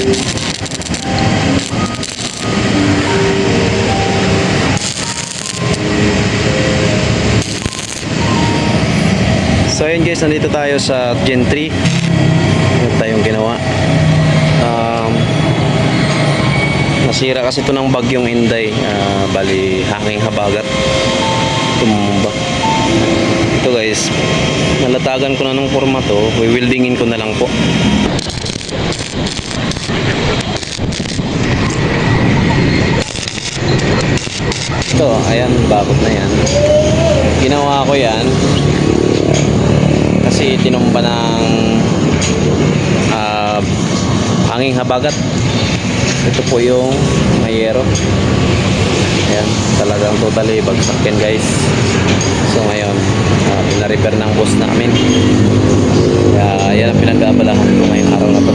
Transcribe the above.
So ayun guys, nandito tayo sa Gen 3. Ito tayong ginawa. Nasira kasi ito ng bagyong Inday. Bali hanging habagat, tumumba. Ito guys, nalatagan ko na ng forma to. Wewildingin ko na lang po. Ito, ayan, bakot na yan. Ginawa ko yan kasi tinumba ng hanging habagat. Ito po yung mayero. Ayan, talagang totally bagsak yan guys. So ngayon, pina-repair ng boss namin. Kaya yan ang pinag-aabalahan ko ngayong araw na to.